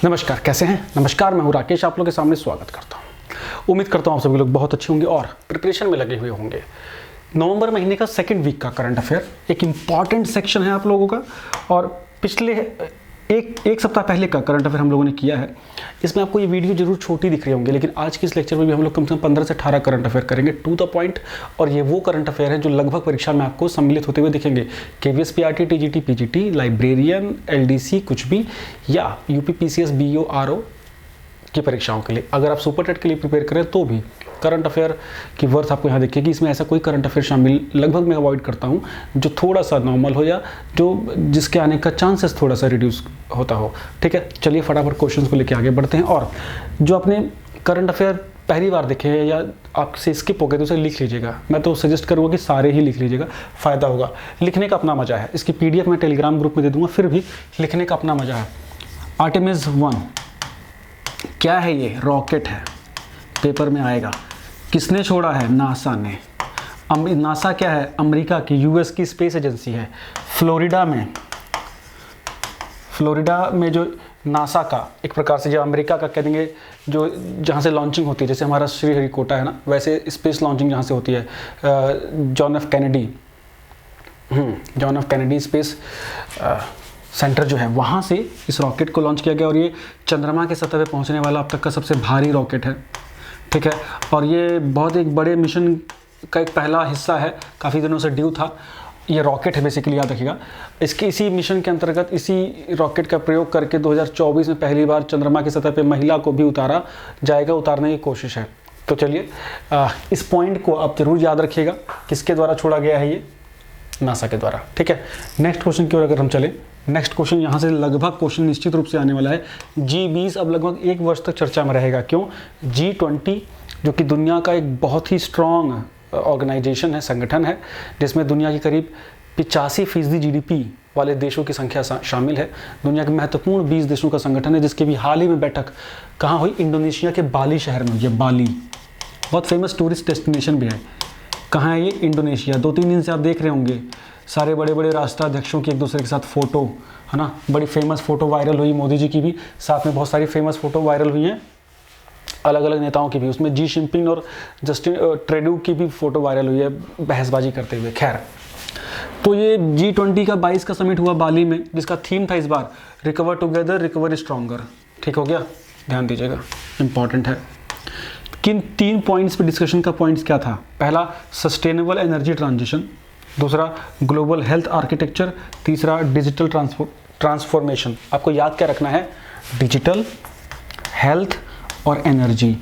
नमस्कार, कैसे हैं? नमस्कार, मैं हूं राकेश, आप लोगों के सामने स्वागत करता हूं। उम्मीद करता हूं आप सभी लोग बहुत अच्छे होंगे और प्रिपरेशन में लगे हुए होंगे। नवंबर महीने का सेकंड वीक का करंट अफेयर एक इम्पॉर्टेंट सेक्शन है आप लोगों का, और पिछले एक सप्ताह पहले का करंट अफेयर हम लोगों ने किया है। इसमें आपको ये वीडियो जरूर छोटी दिख रही होंगी, लेकिन आज के इस लेक्चर में भी हम लोग कम से कम 15 से 18 करंट अफेयर करेंगे टू द पॉइंट। और ये वो करंट अफेयर है जो लगभग परीक्षा में आपको सम्मिलित होते हुए दिखेंगे। KVS PRT TGT PGT, librarian, LDC कुछ भी, या UP PCS BO RO की परीक्षाओं के लिए। अगर आप सुपर टेट के लिए प्रिपेयर करें तो भी करंट अफेयर की वर्थ आपको यहाँ देखिएगी। इसमें ऐसा कोई करंट अफेयर शामिल लगभग मैं अवॉइड करता हूँ जो थोड़ा सा नॉर्मल हो या जो जिसके आने का चांसेस थोड़ा सा रिड्यूस होता हो। ठीक है, चलिए फटाफट क्वेश्चंस को लेके आगे बढ़ते हैं। और जो आपने करंट अफेयर पहली बार देखे हैं या आपसे स्किप हो गए तो उसे लिख लीजिएगा। मैं तो सजेस्ट करूँगा कि सारे ही लिख लीजिएगा, फ़ायदा होगा। लिखने का अपना मज़ा है। इसकी PDF मैं टेलीग्राम ग्रुप में दे दूँगा, फिर भी लिखने का अपना मज़ा है। आर्टेमिस 1 क्या है? ये रॉकेट है, पेपर में आएगा। किसने छोड़ा है? नासा ने। नासा क्या है? अमेरिका की, US की स्पेस एजेंसी है। फ्लोरिडा में जो नासा का एक प्रकार से जो अमेरिका का कह देंगे, जो जहाँ से लॉन्चिंग होती है, जैसे हमारा श्रीहरिकोटा है ना, वैसे स्पेस लॉन्चिंग जहाँ से होती है John F Kennedy space centre जो है, वहाँ से इस रॉकेट को लॉन्च किया गया। और ये चंद्रमा के सतह पे पहुँचने वाला अब तक का सबसे भारी रॉकेट है। ठीक है, और ये बहुत एक बड़े मिशन का एक पहला हिस्सा है, काफ़ी दिनों से ड्यू था। ये रॉकेट है बेसिकली, याद रखिएगा। इसी मिशन के अंतर्गत इसी रॉकेट का प्रयोग करके 2024 में पहली बार चंद्रमा की सतह पे महिला को भी उतारा जाएगा, उतारने की कोशिश है। तो चलिए इस पॉइंट को आप जरूर याद रखिएगा, किसके द्वारा छोड़ा गया है ये? नासा के द्वारा। ठीक है, नेक्स्ट क्वेश्चन की ओर अगर हम चले, नेक्स्ट क्वेश्चन यहाँ से लगभग क्वेश्चन निश्चित रूप से आने वाला है। G20 अब लगभग 1 वर्ष तक चर्चा में रहेगा। क्यों? G20 जो कि दुनिया का एक बहुत ही स्ट्रॉन्ग ऑर्गेनाइजेशन है, संगठन है, जिसमें दुनिया की करीब 85% GDP वाले देशों की संख्या शामिल है। दुनिया के महत्वपूर्ण 20 देशों का संगठन है, जिसकी भी हाल ही में बैठक कहाँ हुई? इंडोनेशिया के बाली शहर में। ये बाली बहुत फेमस टूरिस्ट डेस्टिनेशन भी है। कहाँ है ये? इंडोनेशिया। 2-3 दिन से आप देख रहे होंगे सारे बड़े बड़े राष्ट्राध्यक्षों की एक दूसरे के साथ फ़ोटो, है ना, बड़ी फेमस फ़ोटो वायरल हुई। मोदी जी की भी, साथ में बहुत सारी फेमस फ़ोटो वायरल हुई हैं अलग अलग नेताओं की भी। उसमें जी जिनपिंग और जस्टिन ट्रूडो की भी फ़ोटो वायरल हुई है बहसबाजी करते हुए। खैर, तो ये G20 का 22 का समिट हुआ बाली में, जिसका थीम था इस बार रिकवर टुगेदर रिकवर स्ट्रॉन्गर। ठीक हो गया, ध्यान दीजिएगा, इंपॉर्टेंट है। किन 3 पॉइंट्स पे डिस्कशन का पॉइंट्स क्या था? पहला, सस्टेनेबल एनर्जी ट्रांजिशन। दूसरा, ग्लोबल हेल्थ आर्किटेक्चर। तीसरा, डिजिटल ट्रांसफॉर्मेशन। आपको याद क्या रखना है? डिजिटल, हेल्थ और एनर्जी।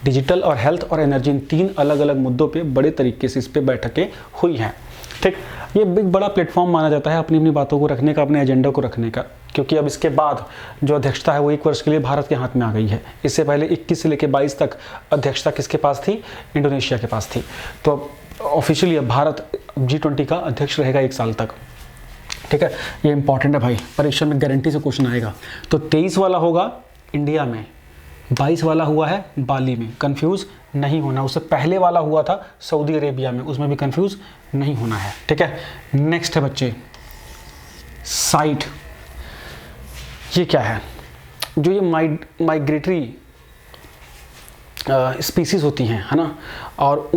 डिजिटल और हेल्थ और एनर्जी, इन 3 अलग अलग मुद्दों पे बड़े तरीके से इस पे बैठकें हुई हैं। ठीक, ये एक बड़ा प्लेटफॉर्म माना जाता है अपनी अपनी बातों को रखने का, अपने एजेंडा को रखने का, क्योंकि अब इसके बाद जो अध्यक्षता है वो 1 वर्ष के लिए भारत के हाथ में आ गई है। इससे पहले 21 से लेकर 22 तक अध्यक्षता किसके पास थी? इंडोनेशिया के पास थी। तो ऑफिशियली अब भारत G20 का अध्यक्ष रहेगा 1 साल तक। ठीक है, ये इंपॉर्टेंट है भाई, परीक्षा में गारंटी से क्वेश्चन आएगा। तो 23 वाला होगा इंडिया में, 22 वाला हुआ है बाली में, कंफ्यूज नहीं होना। उससे पहले वाला हुआ था सऊदी अरेबिया में, उसमें भी कंफ्यूज नहीं होना है। ठीक है, नेक्स्ट है बच्चे, साइट। ये क्या है? जो ये माइग्रेटरी स्पीसीज होती हैं, है ना, और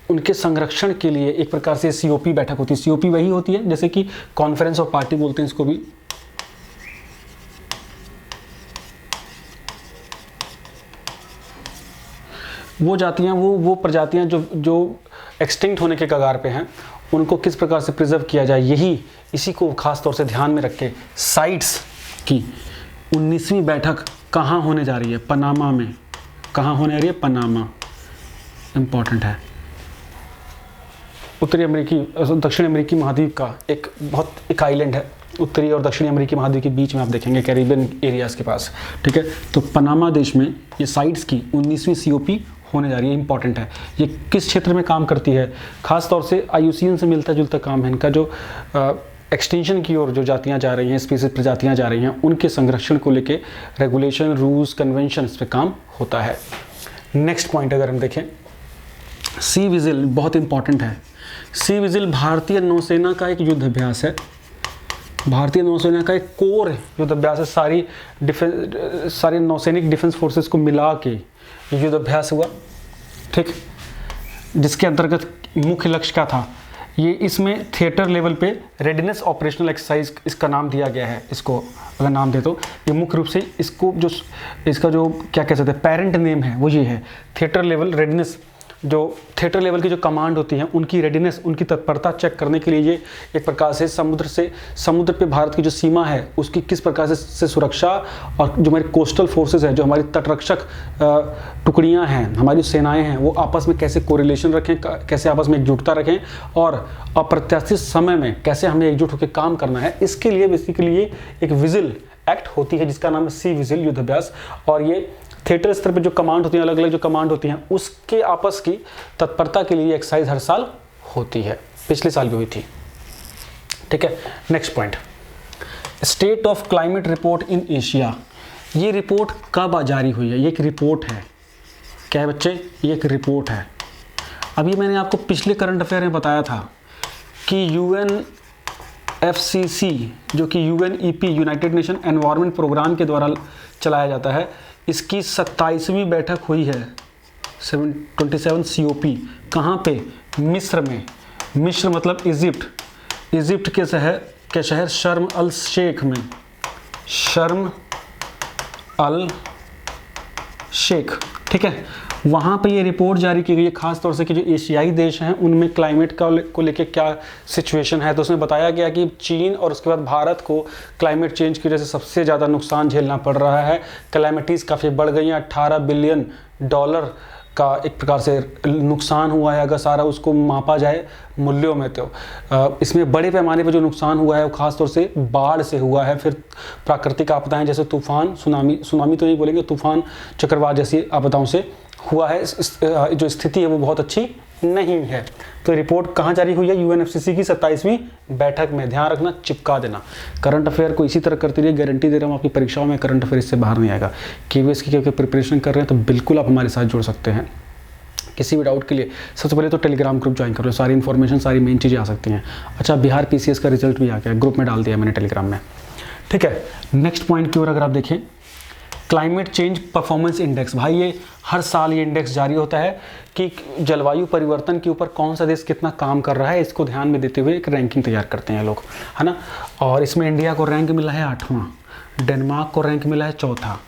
उनके संरक्षण के लिए एक प्रकार से COP बैठक होती है। COP वही होती है जैसे कि कॉन्फ्रेंस ऑफ पार्टी बोलते हैं इसको भी। वो जातियाँ, वो प्रजातियाँ जो एक्सटिंक्ट होने के कगार पे हैं, उनको किस प्रकार से प्रिजर्व किया जाए, इसी को खास तौर से ध्यान में रख के साइट्स की 19वीं बैठक कहाँ होने जा रही है? पनामा में। कहाँ होने जा रही है? पनामा। इंपॉर्टेंट है। दक्षिण अमेरिकी महाद्वीप का एक आइलैंड है, उत्तरी और दक्षिणी अमेरिकी महाद्वीप के बीच में आप देखेंगे, कैरिबियन एरियाज़ के पास। ठीक है, तो पनामा देश में ये साइट्स की 19वीं COP होने जा रही है। इंपॉर्टेंट है। ये किस क्षेत्र में काम करती है? खास तौर से IUCN से मिलता जुलता काम है इनका। जो एक्सटेंशन की ओर जो जातियाँ जा रही हैं, स्पीसीज प्रजातियाँ जा रही हैं, उनके संरक्षण को लेके रेगुलेशन, रूल्स, कन्वेंशन पे काम होता है। नेक्स्ट पॉइंट अगर हम देखें, सी विजिल बहुत इंपॉर्टेंट है। सी विजिल भारतीय नौसेना का एक युद्ध अभ्यास है। भारतीय नौसेना का एक कोर युद्धाभ्यास है, सारी नौसैनिक डिफेंस फोर्सेस को मिला के युद्धाभ्यास हुआ, ठीक, जिसके अंतर्गत मुख्य लक्ष्य क्या था, ये इसमें थिएटर लेवल पे रेडिनेस ऑपरेशनल एक्सरसाइज इसका नाम दिया गया है। इसको अगर नाम दे तो ये मुख्य रूप से इसका जो क्या कह सकते हैं पेरेंट नेम है वो ये है, थिएटर लेवल रेडिनेस। जो थिएटर लेवल की जो कमांड होती है उनकी रेडिनेस, उनकी तत्परता चेक करने के लिए ये एक प्रकार से समुद्र पे भारत की जो सीमा है उसकी किस प्रकार से सुरक्षा, और जो हमारी कोस्टल फोर्सेस है, जो हमारी तटरक्षक टुकड़ियां हैं, हमारी सेनाएं हैं, वो आपस में कैसे कोरिलेशन रखें, कैसे आपस में एकजुटता रखें, और अप्रत्याशित समय में कैसे हमें एकजुट होकर काम करना है, इसके लिए बेसिकली ये एक विजिल एक्ट होती है जिसका नाम है सी विजिल युद्धाभ्यास। और ये थिएटर स्तर पे जो कमांड होती हैं, अलग अलग जो कमांड होती हैं, उसके आपस की तत्परता के लिए एक्सरसाइज हर साल होती है, पिछले साल भी हुई थी, ठीक है। Next point, state of climate report in Asia. ये रिपोर्ट कब जारी हुई है? ये एक रिपोर्ट है, क्या है बच्चे, ये एक रिपोर्ट है। अभी मैंने आपको पिछले करंट अफेयर में बताया था कि UNFCCC जो कि UNEP United Nation Environment Programme के द्वारा चलाया जाता है, इसकी 27वीं बैठक हुई है, 27 COP। कहाँ पे? मिस्र में। मिस्र मतलब इजिप्ट के शहर शर्म अल शेख में, शर्म अल शेख, ठीक है। वहाँ पे ये रिपोर्ट जारी की गई है, खास तौर से कि जो एशियाई देश हैं उनमें क्लाइमेट को लेके क्या सिचुएशन है। तो उसमें बताया गया कि चीन और उसके बाद भारत को क्लाइमेट चेंज की वजह से सबसे ज़्यादा नुकसान झेलना पड़ रहा है। कैलेमिटीज़ काफ़ी बढ़ गई हैं, $18 बिलियन का एक प्रकार से नुकसान हुआ है, अगर सारा उसको मापा जाए मूल्यों में। तो इसमें बड़े पैमाने पर जो नुकसान हुआ है वो खास तौर से बाढ़ से हुआ है, फिर प्राकृतिक आपदाएं जैसे तूफान, सुनामी तो नहीं बोलेंगे, तूफान, चक्रवात जैसी आपदाओं से हुआ है। जो स्थिति है वो बहुत अच्छी नहीं है। तो रिपोर्ट कहाँ जारी हुई है? UNFCCC की 27वीं बैठक में। ध्यान रखना, चिपका देना। करंट अफेयर को इसी तरह करते रहिए, गारंटी दे रहा हूँ आपकी परीक्षाओं में करंट अफेयर इससे बाहर नहीं आएगा। KVS की प्रिपरेशन कर रहे हैं तो बिल्कुल आप हमारे साथ जुड़ सकते हैं। किसी भी डाउट के लिए सबसे पहले तो टेलीग्राम ग्रुप ज्वाइन कर लो, सारी इन्फॉर्मेशन, सारी मेन चीज़ें आ सकती हैं। अच्छा, बिहार PCS का रिजल्ट भी आ गया, ग्रुप में डाल दिया मैंने टेलीग्राम में, ठीक है। नेक्स्ट पॉइंट की ओर अगर आप देखें, क्लाइमेट चेंज परफॉर्मेंस इंडेक्स। भाई ये हर साल ये इंडेक्स जारी होता है कि जलवायु परिवर्तन के ऊपर कौन सा देश कितना काम कर रहा है, इसको ध्यान में देते हुए एक रैंकिंग तैयार करते हैं लोग, है ना। और इसमें इंडिया को रैंक मिला है 8वां, डेनमार्क को रैंक मिला है 4था,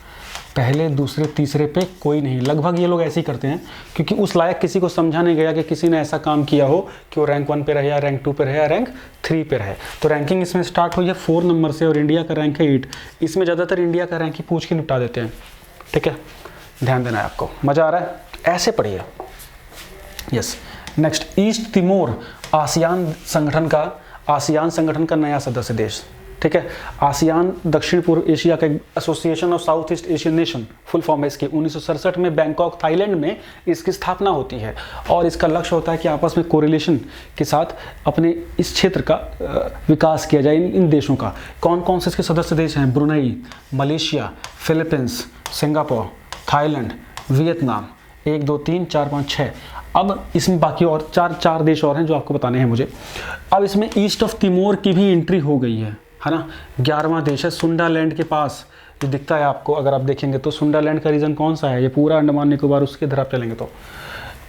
पहले दूसरे तीसरे पे कोई नहीं। लगभग ये लोग ऐसे ही करते हैं क्योंकि उस लायक किसी को समझा नहीं गया कि किसी ने ऐसा काम किया हो कि वो रैंक 1 पे रहे या रैंक 2 पे रहे या रैंक 3 पे रहे। तो रैंकिंग इसमें स्टार्ट हुई है 4 नंबर से और इंडिया का रैंक है 8। इसमें ज़्यादातर इंडिया का रैंक ही पूछ के निपटा देते हैं, ठीक है। ध्यान देना है आपको, मज़ा आ रहा है, ऐसे पढ़िए। Yes, next, east Timor ASEAN संगठन का नया सदस्य देश, ठीक है। आसियान दक्षिण पूर्व एशिया का association of south east Asian nation, full form है इसकी। 1967 में बैंकॉक, थाईलैंड में इसकी स्थापना होती है और इसका लक्ष्य होता है कि आपस में कोरिलेशन के साथ अपने इस क्षेत्र का विकास किया जाए। इन देशों का कौन कौन से इसके सदस्य देश हैं? Brunei, Malaysia, Philippines, Singapore, Thailand, Vietnam. 1 2 3 4 5 6। अब इसमें बाकी और चार देश और हैं जो आपको बताने हैं मुझे। अब इसमें ईस्ट ऑफ तिमोर की भी एंट्री हो गई है ना। 11वां देश है, सुंडालैंड के पास, ये दिखता है आपको अगर आप देखेंगे तो। सुंडालैंड का रीजन कौन सा है? ये पूरा अंडमान निकोबार, उसके इधर आप चलेंगे तो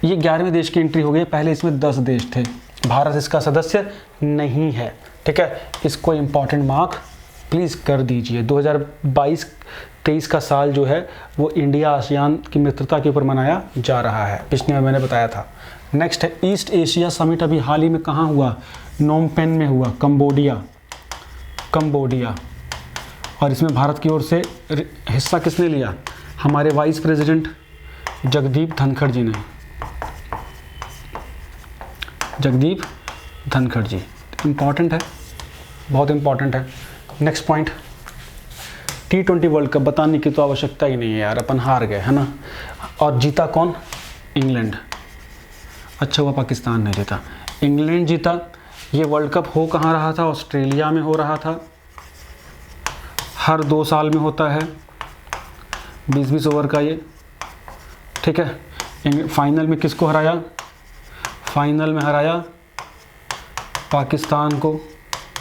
ये 11वें देश की एंट्री हो गई। पहले इसमें 10 देश थे, भारत इसका सदस्य नहीं है, ठीक है। इसको इम्पॉर्टेंट मार्क प्लीज़ कर दीजिए। 2022-23 का साल जो है वो इंडिया आसियान की मित्रता के ऊपर मनाया जा रहा है, पिछले में मैंने बताया था। नेक्स्ट है ईस्ट एशिया समिट, अभी हाल ही में कहाँ हुआ? नोम पेन में हुआ, कंबोडिया। और इसमें भारत की ओर से हिस्सा किसने लिया? हमारे वाइस प्रेसिडेंट जगदीप धनखड़ जी ने, जगदीप धनखड़ जी। इंपॉर्टेंट है, बहुत इंपॉर्टेंट है। Next point, T20 world cup बताने की तो आवश्यकता ही नहीं है यार, अपन हार गए, है ना। और जीता कौन? इंग्लैंड। अच्छा हुआ पाकिस्तान ने जीता, इंग्लैंड जीता। ये वर्ल्ड कप हो कहाँ रहा था? ऑस्ट्रेलिया में हो रहा था। हर 2 साल में होता है, 20-20 ओवर का ये, ठीक है। फाइनल में किसको हराया? फाइनल में हराया पाकिस्तान को,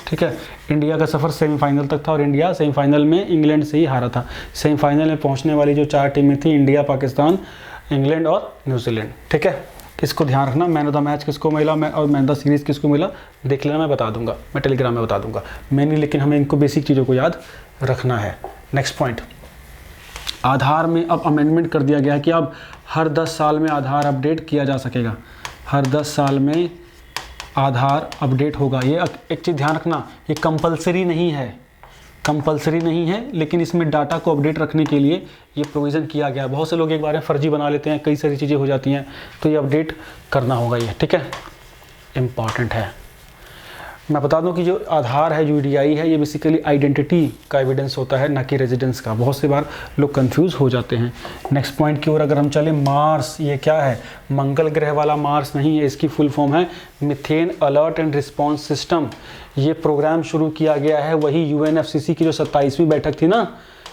ठीक है। इंडिया का सफ़र सेमीफाइनल तक था और इंडिया सेमीफाइनल में इंग्लैंड से ही हारा था। सेमीफाइनल में पहुंचने वाली जो 4 टीमें थी, इंडिया, पाकिस्तान, इंग्लैंड और न्यूजीलैंड, ठीक है। किसको ध्यान रखना, मैन ऑफ द मैच किसको मिला, और मैन ऑफ द सीरीज़ किसको मिला, देख लेना, मैं बता दूंगा, मैं टेलीग्राम में बता दूंगा मैंने, लेकिन हमें इनको बेसिक चीज़ों को याद रखना है। नेक्स्ट पॉइंट, आधार में अब अमेंडमेंट कर दिया गया है कि अब हर 10 साल में आधार अपडेट किया जा सकेगा। हर 10 साल में आधार अपडेट होगा। ये एक चीज़ ध्यान रखना, ये कंपलसरी नहीं है, कंपलसरी नहीं है, लेकिन इसमें डाटा को अपडेट रखने के लिए ये प्रोविज़न किया गया है। बहुत से लोग एक बार में फर्जी बना लेते हैं, कई सारी चीज़ें हो जाती हैं, तो ये अपडेट करना होगा ये, ठीक है, इम्पॉर्टेंट है। मैं बता दूं कि जो आधार है, यूडीआई है, ये बेसिकली आइडेंटिटी का एविडेंस होता है, ना कि रेजिडेंस का। बहुत से बार लोग कंफ्यूज हो जाते हैं। नेक्स्ट पॉइंट की ओर अगर हम चलें, मार्स, ये क्या है, मंगल ग्रह वाला मार्स नहीं है, इसकी फुल फॉर्म है methane alert and response system. ये प्रोग्राम शुरू किया गया है वही यूएनएफसीसी की जो 27वीं बैठक थी ना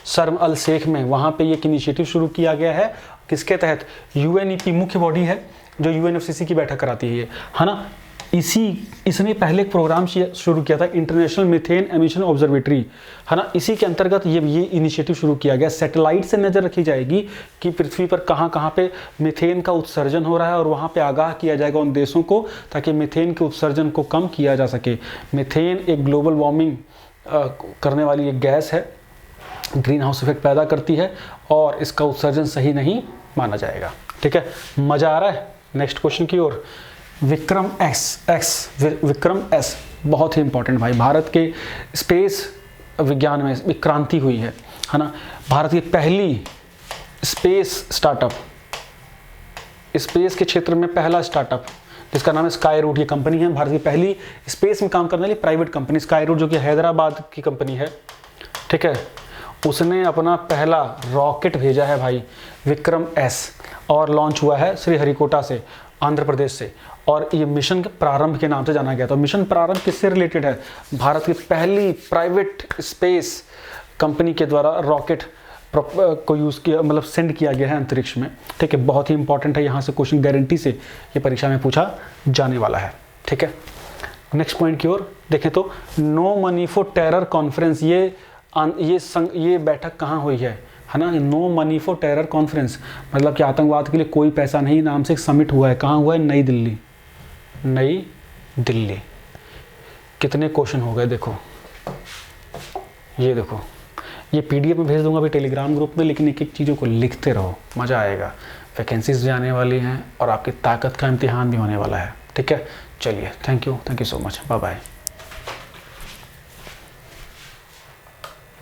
शर्म अल शेख में, वहाँ पे एक इनिशिएटिव शुरू किया गया है। किसके तहत, यूएनईपी मुख्य बॉडी है जो यूएनएफसीसी की बैठक कराती है ना। इसने पहले एक प्रोग्राम शुरू किया था, इंटरनेशनल मीथेन एमिशन ऑब्जर्वेटरी, है ना। इसी के अंतर्गत ये इनिशिएटिव शुरू किया गया। सैटेलाइट से नज़र रखी जाएगी कि पृथ्वी पर कहाँ पे मीथेन का उत्सर्जन हो रहा है, और वहाँ पे आगाह किया जाएगा उन देशों को, ताकि मीथेन के उत्सर्जन को कम किया जा सके। मीथेन एक ग्लोबल वार्मिंग करने वाली एक गैस है, ग्रीन हाउस इफेक्ट पैदा करती है, और इसका उत्सर्जन सही नहीं माना जाएगा, ठीक है। मज़ा आ रहा है। नेक्स्ट क्वेश्चन की ओर, विक्रम विक्रम एस बहुत ही इंपॉर्टेंट भाई, भारत के स्पेस विज्ञान में एक क्रांति हुई है ना। भारत की पहली स्पेस स्टार्टअप, स्पेस के क्षेत्र में पहला स्टार्टअप जिसका नाम है स्काई रूट, ये कंपनी है भारत की पहली स्पेस में काम करने वाली प्राइवेट कंपनी। स्काई रूट जो कि हैदराबाद की कंपनी है, ठीक है, उसने अपना पहला रॉकेट भेजा है भाई, विक्रम एस, और लॉन्च हुआ है श्रीहरिकोटा से, आंध्र प्रदेश से, और ये मिशन प्रारंभ के नाम से जाना गया था। मिशन प्रारंभ किससे रिलेटेड है, भारत की पहली प्राइवेट स्पेस कंपनी के द्वारा रॉकेट को यूज़ किया, मतलब सेंड किया गया है अंतरिक्ष में, ठीक है। बहुत ही इंपॉर्टेंट है, यहाँ से क्वेश्चन गारंटी से ये परीक्षा में पूछा जाने वाला है, ठीक है। नेक्स्ट पॉइंट की ओर देखें तो, no money for terror conference, ये बैठक कहाँ हुई है ना, no money for terror conference, मतलब कि आतंकवाद के लिए कोई पैसा नहीं नाम से एक समिट हुआ है। कहाँ हुआ है, नई दिल्ली, नई दिल्ली। कितने क्वेश्चन हो गए देखो, ये देखो, ये पीडीएफ में भेज दूंगा अभी टेलीग्राम ग्रुप में, लेकिन एक एक चीज़ों को लिखते रहो, मज़ा आएगा। वैकेंसीज भी आने वाली हैं और आपकी ताकत का इम्तिहान भी होने वाला है, ठीक है। चलिए, thank you so much, bye bye.